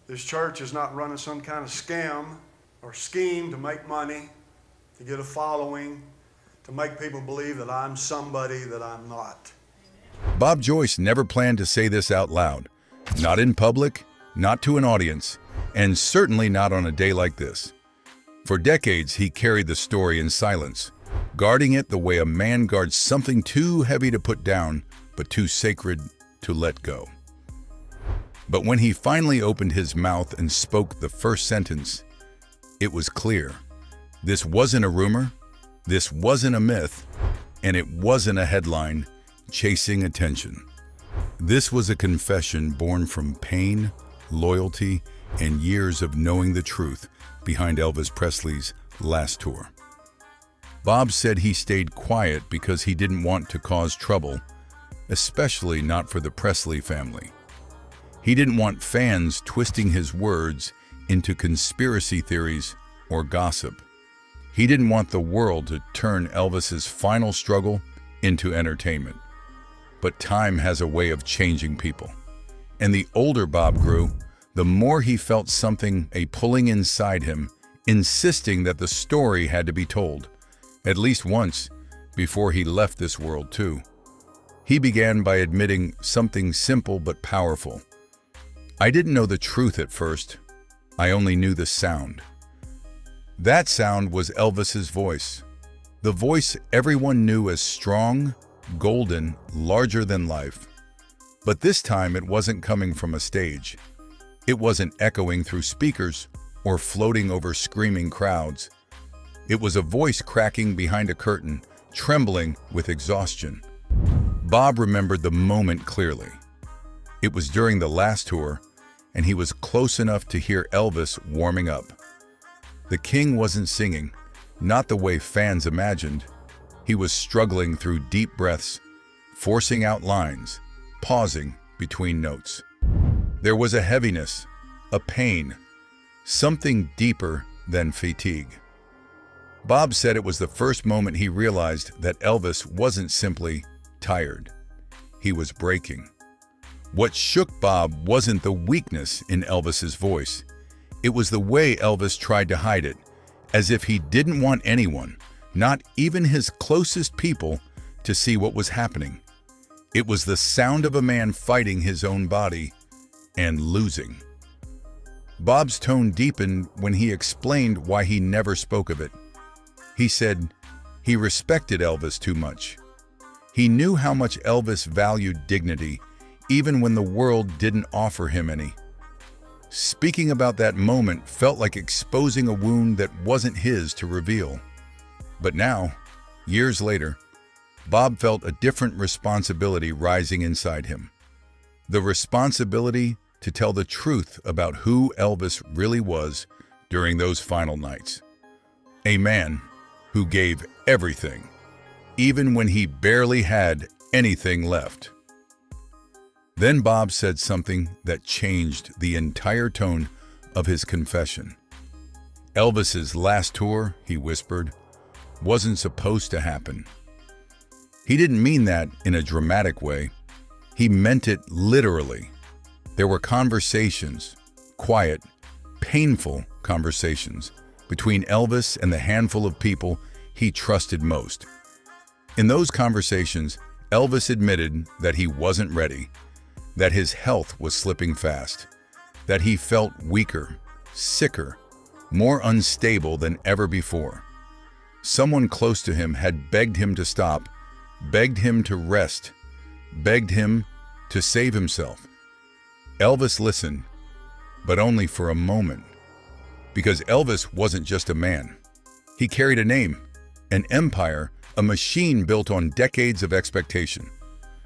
This church is not running some kind of scam or scheme to make money, to get a following, to make people believe that I'm somebody that I'm not. Bob Joyce never planned to say this out loud. Not in public, not to an audience, and certainly not on a day like this. For decades, he carried the story in silence, guarding it the way a man guards something too heavy to put down, but too sacred to let go. But when he finally opened his mouth and spoke the first sentence, it was clear. This wasn't a rumor, this wasn't a myth, and it wasn't a headline chasing attention. This was a confession born from pain, loyalty, and years of knowing the truth behind Elvis Presley's last tour. Bob said he stayed quiet because he didn't want to cause trouble, especially not for the Presley family. He didn't want fans twisting his words into conspiracy theories or gossip. He didn't want the world to turn Elvis's final struggle into entertainment. But time has a way of changing people. And the older Bob grew, the more he felt something, a pulling inside him, insisting that the story had to be told, at least once, before he left this world too. He began by admitting something simple but powerful. I didn't know the truth at first. I only knew the sound. That sound was Elvis's voice. The voice everyone knew as strong, golden, larger than life. But this time it wasn't coming from a stage. It wasn't echoing through speakers or floating over screaming crowds. It was a voice cracking behind a curtain, trembling with exhaustion. Bob remembered the moment clearly. It was during the last tour, and he was close enough to hear Elvis warming up. The king wasn't singing, not the way fans imagined. He was struggling through deep breaths, forcing out lines, pausing between notes. There was a heaviness, a pain, something deeper than fatigue. Bob said it was the first moment he realized that Elvis wasn't simply tired. He was breaking. What shook Bob wasn't the weakness in Elvis's voice. It was the way Elvis tried to hide it, as if he didn't want anyone, not even his closest people, to see what was happening. It was the sound of a man fighting his own body and losing. Bob's tone deepened when he explained why he never spoke of it. He said he respected Elvis too much. He knew how much Elvis valued dignity, even when the world didn't offer him any. Speaking about that moment felt like exposing a wound that wasn't his to reveal. But now, years later, Bob felt a different responsibility rising inside him. The responsibility to tell the truth about who Elvis really was during those final nights. A man who gave everything, even when he barely had anything left. Then Bob said something that changed the entire tone of his confession. Elvis's last tour, he whispered, wasn't supposed to happen. He didn't mean that in a dramatic way. He meant it literally. There were conversations, quiet, painful conversations, between Elvis and the handful of people he trusted most. In those conversations, Elvis admitted that he wasn't ready, that his health was slipping fast, that he felt weaker, sicker, more unstable than ever before. Someone close to him had begged him to stop, begged him to rest, begged him to save himself. Elvis listened, but only for a moment, because Elvis wasn't just a man. He carried a name, an empire, a machine built on decades of expectation.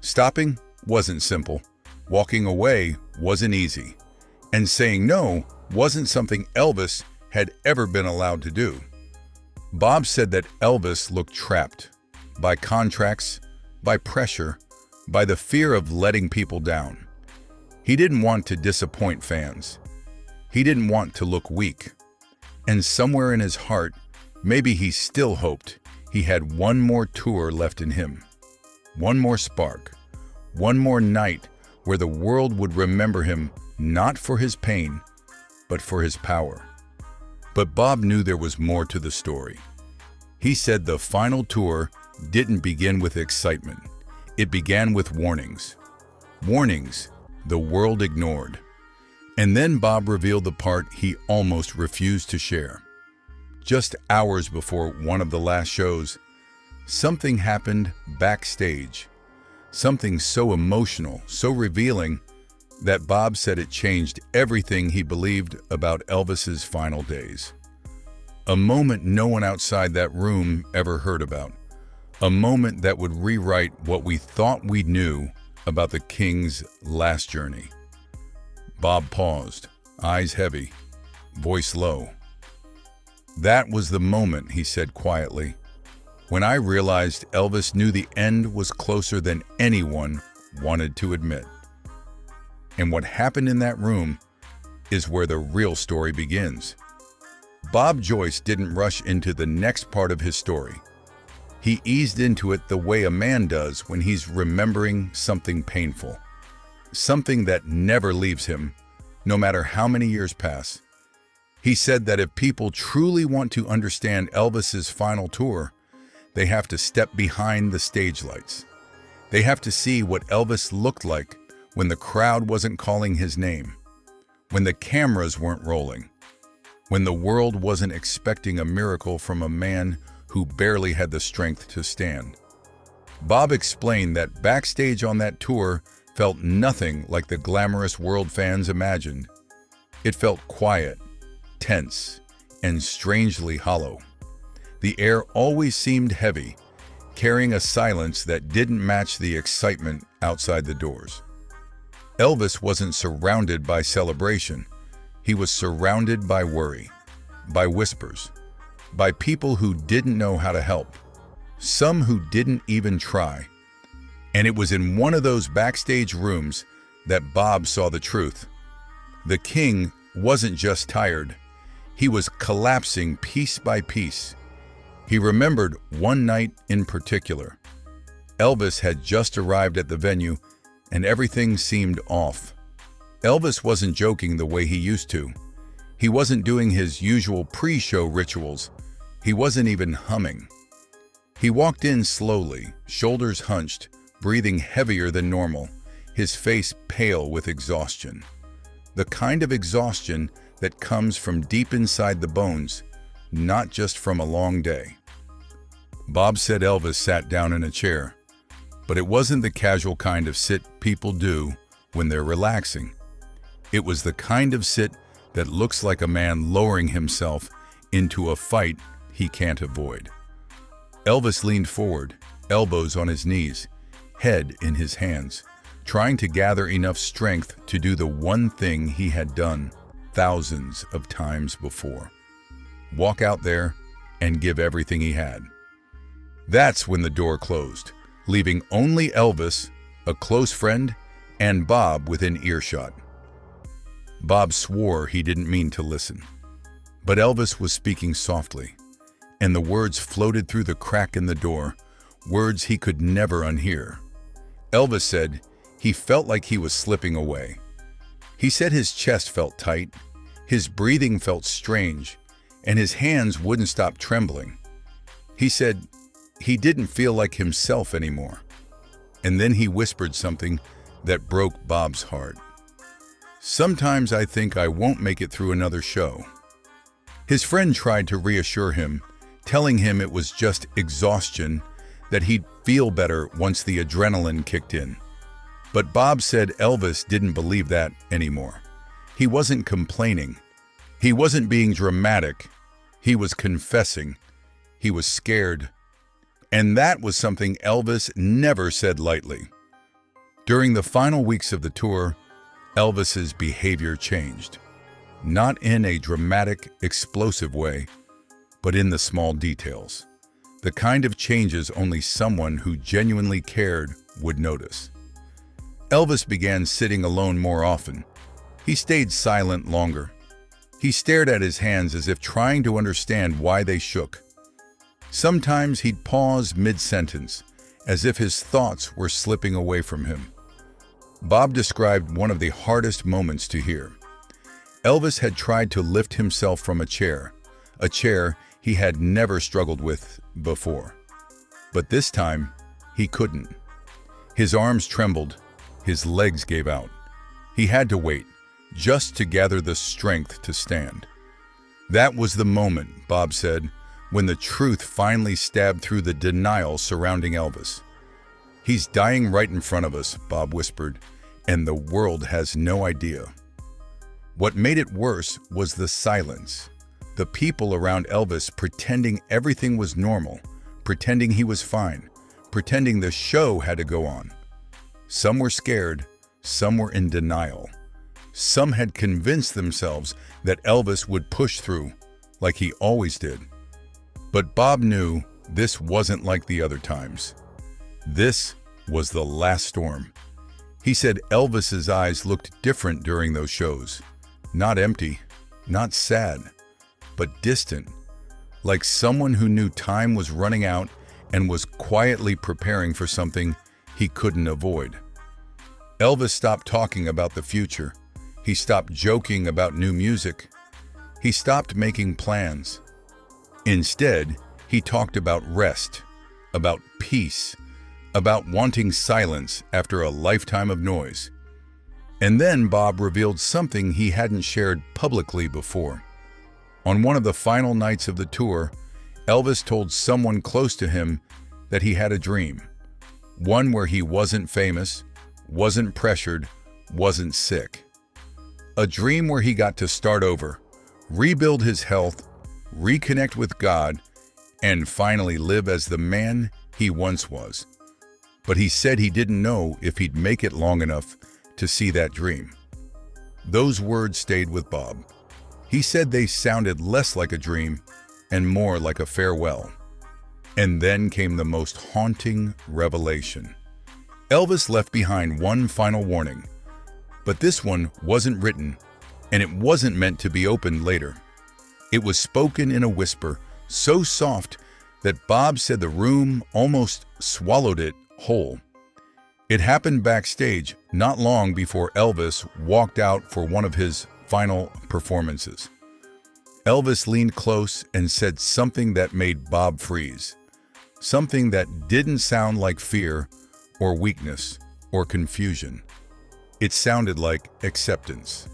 Stopping wasn't simple. Walking away wasn't easy, and saying no wasn't something Elvis had ever been allowed to do. Bob said that Elvis looked trapped by contracts, by pressure, by the fear of letting people down. He didn't want to disappoint fans. He didn't want to look weak. And somewhere in his heart, maybe he still hoped he had one more tour left in him, one more spark, one more night where the world would remember him not for his pain, but for his power. But Bob knew there was more to the story. He said the final tour didn't begin with excitement. It began with warnings. Warnings the world ignored. And then Bob revealed the part he almost refused to share. Just hours before one of the last shows, something happened backstage. Something so emotional, so revealing, that Bob said it changed everything he believed about Elvis's final days. A moment no one outside that room ever heard about. A moment that would rewrite what we thought we knew about the King's last journey. Bob paused, eyes heavy, voice low. "That was the moment," he said quietly, "when I realized Elvis knew the end was closer than anyone wanted to admit." And what happened in that room is where the real story begins. Bob Joyce didn't rush into the next part of his story. He eased into it the way a man does when he's remembering something painful. Something that never leaves him, no matter how many years pass. He said that if people truly want to understand Elvis's final tour, they have to step behind the stage lights. They have to see what Elvis looked like when the crowd wasn't calling his name, when the cameras weren't rolling, when the world wasn't expecting a miracle from a man who barely had the strength to stand. Bob explained that backstage on that tour felt nothing like the glamorous world fans imagined. It felt quiet, tense, and strangely hollow. The air always seemed heavy, carrying a silence that didn't match the excitement outside the doors. Elvis wasn't surrounded by celebration. He was surrounded by worry, by whispers, by people who didn't know how to help, some who didn't even try. And it was in one of those backstage rooms that Bob saw the truth. The King wasn't just tired. He was collapsing piece by piece. He remembered one night in particular. Elvis had just arrived at the venue, and everything seemed off. Elvis wasn't joking the way he used to. He wasn't doing his usual pre-show rituals. He wasn't even humming. He walked in slowly, shoulders hunched, breathing heavier than normal, his face pale with exhaustion. The kind of exhaustion that comes from deep inside the bones, not just from a long day. Bob said Elvis sat down in a chair, but it wasn't the casual kind of sit people do when they're relaxing. It was the kind of sit that looks like a man lowering himself into a fight he can't avoid. Elvis leaned forward, elbows on his knees, head in his hands, trying to gather enough strength to do the one thing he had done thousands of times before. Walk out there and give everything he had. That's when the door closed, leaving only Elvis, a close friend, and Bob within earshot. Bob swore he didn't mean to listen, but Elvis was speaking softly, and the words floated through the crack in the door, words he could never unhear. Elvis said he felt like he was slipping away. He said his chest felt tight, his breathing felt strange, and his hands wouldn't stop trembling. He said he didn't feel like himself anymore. And then he whispered something that broke Bob's heart. "Sometimes I think I won't make it through another show." His friend tried to reassure him, telling him it was just exhaustion, that he'd feel better once the adrenaline kicked in. But Bob said Elvis didn't believe that anymore. He wasn't complaining. He wasn't being dramatic. He was confessing. He was scared. And that was something Elvis never said lightly. During the final weeks of the tour, Elvis's behavior changed. Not in a dramatic, explosive way, but in the small details. The kind of changes only someone who genuinely cared would notice. Elvis began sitting alone more often. He stayed silent longer. He stared at his hands as if trying to understand why they shook. Sometimes he'd pause mid-sentence, as if his thoughts were slipping away from him. Bob described one of the hardest moments to hear. Elvis had tried to lift himself from a chair he had never struggled with before. But this time, he couldn't. His arms trembled, his legs gave out. He had to wait, just to gather the strength to stand. That was the moment, Bob said, when the truth finally stabbed through the denial surrounding Elvis. "He's dying right in front of us," Bob whispered, "and the world has no idea." What made it worse was the silence. The people around Elvis pretending everything was normal, pretending he was fine, pretending the show had to go on. Some were scared, some were in denial. Some had convinced themselves that Elvis would push through, like he always did. But Bob knew this wasn't like the other times. This was the last storm. He said Elvis's eyes looked different during those shows. Not empty, not sad, but distant, like someone who knew time was running out and was quietly preparing for something he couldn't avoid. Elvis stopped talking about the future. He stopped joking about new music. He stopped making plans. Instead, he talked about rest, about peace, about wanting silence after a lifetime of noise. And then Bob revealed something he hadn't shared publicly before. On one of the final nights of the tour, Elvis told someone close to him that he had a dream. One where he wasn't famous, wasn't pressured, wasn't sick. A dream where he got to start over, rebuild his health, reconnect with God, and finally live as the man he once was. But he said he didn't know if he'd make it long enough to see that dream. Those words stayed with Bob. He said they sounded less like a dream and more like a farewell. And then came the most haunting revelation. Elvis left behind one final warning, but this one wasn't written, and it wasn't meant to be opened later. It was spoken in a whisper, so soft that Bob said the room almost swallowed it whole. It happened backstage not long before Elvis walked out for one of his final performances. Elvis leaned close and said something that made Bob freeze. Something that didn't sound like fear or weakness or confusion. It sounded like acceptance.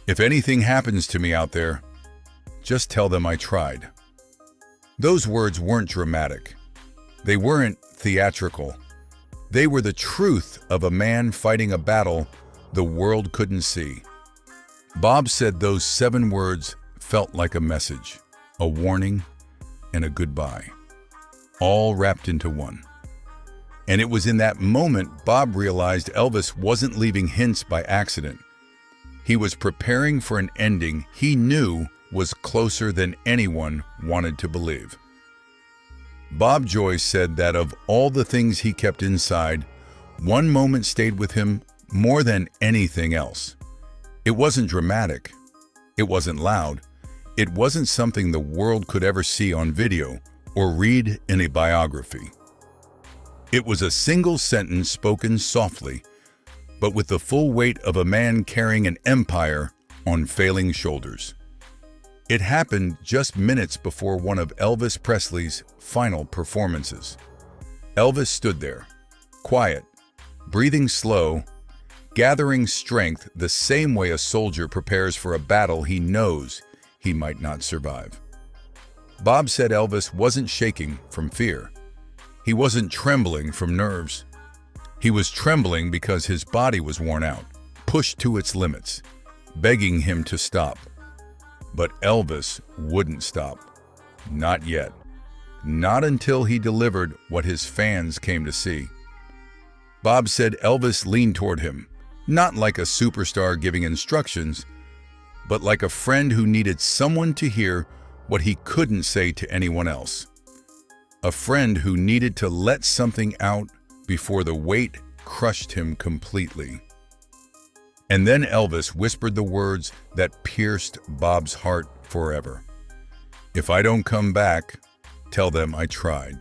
"If anything happens to me out there, just tell them I tried." Those words weren't dramatic. They weren't theatrical. They were the truth of a man fighting a battle the world couldn't see. Bob said those 7 words felt like a message, a warning, and a goodbye, all wrapped into one. And it was in that moment Bob realized Elvis wasn't leaving hints by accident. He was preparing for an ending he knew was closer than anyone wanted to believe. Bob Joyce said that of all the things he kept inside, one moment stayed with him more than anything else. It wasn't dramatic. It wasn't loud. It wasn't something the world could ever see on video or read in a biography. It was a single sentence spoken softly, but with the full weight of a man carrying an empire on failing shoulders. It happened just minutes before one of Elvis Presley's final performances. Elvis stood there, quiet, breathing slow, gathering strength the same way a soldier prepares for a battle he knows he might not survive. Bob said Elvis wasn't shaking from fear. He wasn't trembling from nerves. He was trembling because his body was worn out, pushed to its limits, begging him to stop. But Elvis wouldn't stop. Not yet. Not until he delivered what his fans came to see. Bob said Elvis leaned toward him, not like a superstar giving instructions, but like a friend who needed someone to hear what he couldn't say to anyone else. A friend who needed to let something out before the weight crushed him completely. And then Elvis whispered the words that pierced Bob's heart forever. "If I don't come back, tell them I tried."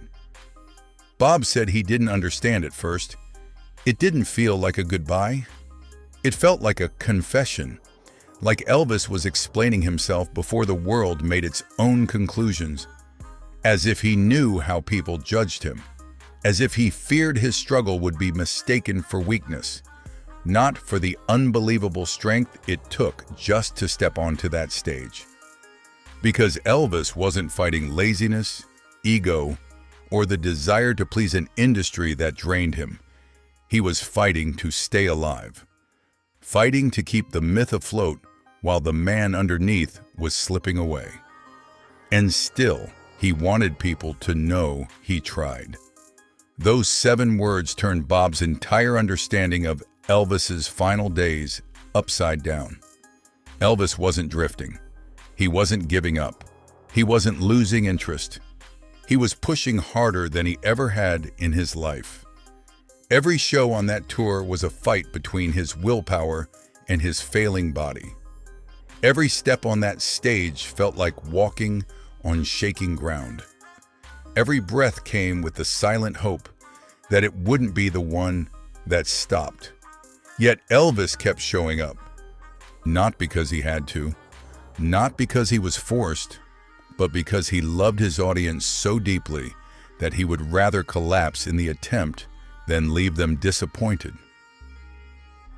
Bob said he didn't understand at first. It didn't feel like a goodbye. It felt like a confession, like Elvis was explaining himself before the world made its own conclusions, as if he knew how people judged him, as if he feared his struggle would be mistaken for weakness, not for the unbelievable strength it took just to step onto that stage. Because Elvis wasn't fighting laziness, ego, or the desire to please an industry that drained him. He was fighting to stay alive, fighting to keep the myth afloat while the man underneath was slipping away. And still, he wanted people to know he tried. Those 7 words turned Bob's entire understanding of Elvis's final days upside down. Elvis wasn't drifting. He wasn't giving up. He wasn't losing interest. He was pushing harder than he ever had in his life. Every show on that tour was a fight between his willpower and his failing body. Every step on that stage felt like walking on shaking ground. Every breath came with the silent hope that it wouldn't be the one that stopped. Yet Elvis kept showing up, not because he had to, not because he was forced, but because he loved his audience so deeply that he would rather collapse in the attempt than leave them disappointed.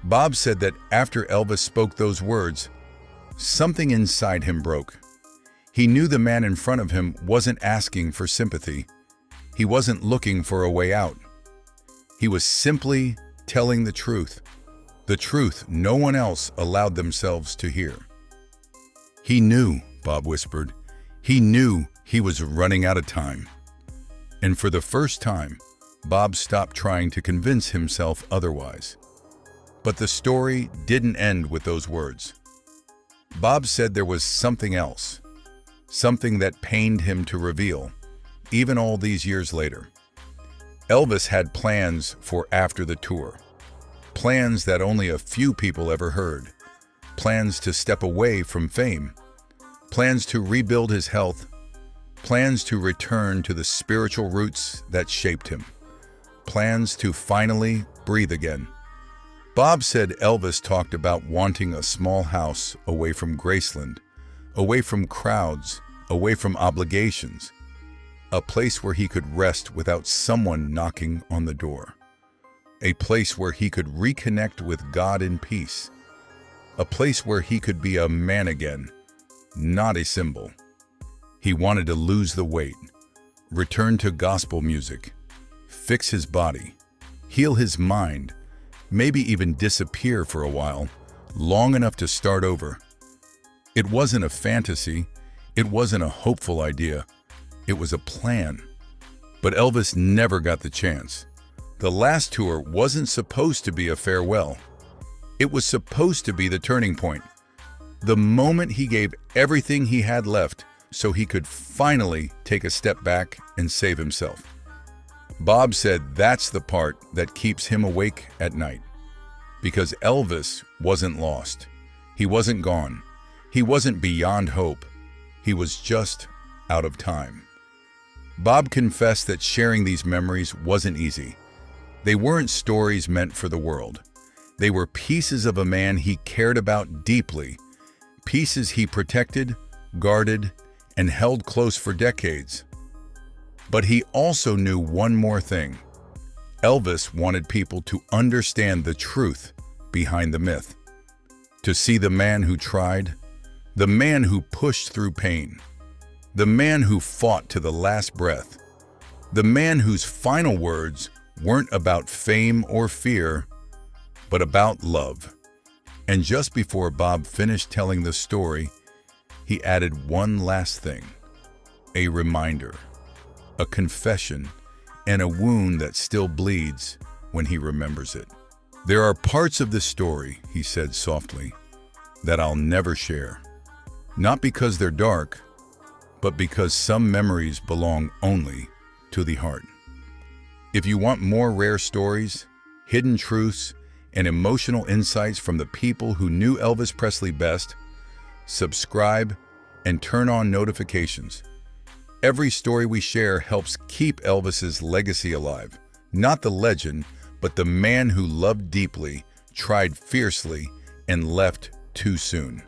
Bob said that after Elvis spoke those words, something inside him broke. He knew the man in front of him wasn't asking for sympathy. He wasn't looking for a way out. He was simply telling the truth no one else allowed themselves to hear. He knew, Bob whispered, he knew he was running out of time. And for the first time, Bob stopped trying to convince himself otherwise. But the story didn't end with those words. Bob said there was something else, something that pained him to reveal, even all these years later. Elvis had plans for after the tour, plans that only a few people ever heard, plans to step away from fame, plans to rebuild his health, plans to return to the spiritual roots that shaped him, plans to finally breathe again. Bob said Elvis talked about wanting a small house away from Graceland, away from crowds, away from obligations, a place where he could rest without someone knocking on the door, a place where he could reconnect with God in peace, a place where he could be a man again, not a symbol. He wanted to lose the weight, return to gospel music, fix his body, heal his mind, maybe even disappear for a while, long enough to start over. It wasn't a fantasy, it wasn't a hopeful idea, it was a plan. But Elvis never got the chance. The last tour wasn't supposed to be a farewell. It was supposed to be the turning point, the moment he gave everything he had left so he could finally take a step back and save himself. Bob said that's the part that keeps him awake at night. Because Elvis wasn't lost. He wasn't gone. He wasn't beyond hope. He was just out of time. Bob confessed that sharing these memories wasn't easy. They weren't stories meant for the world. They were pieces of a man he cared about deeply, pieces he protected, guarded, and held close for decades. But he also knew one more thing. Elvis wanted people to understand the truth behind the myth, to see the man who tried, the man who pushed through pain, the man who fought to the last breath, the man whose final words weren't about fame or fear, but about love. And just before Bob finished telling the story, he added one last thing, a reminder, a confession, and a wound that still bleeds when he remembers it. There are parts of this story, he said softly, that I'll never share. Not because they're dark, but because some memories belong only to the heart. If you want more rare stories, hidden truths, and emotional insights from the people who knew Elvis Presley best, subscribe and turn on notifications. Every story we share helps keep Elvis's legacy alive. Not the legend, but the man who loved deeply, tried fiercely, and left too soon.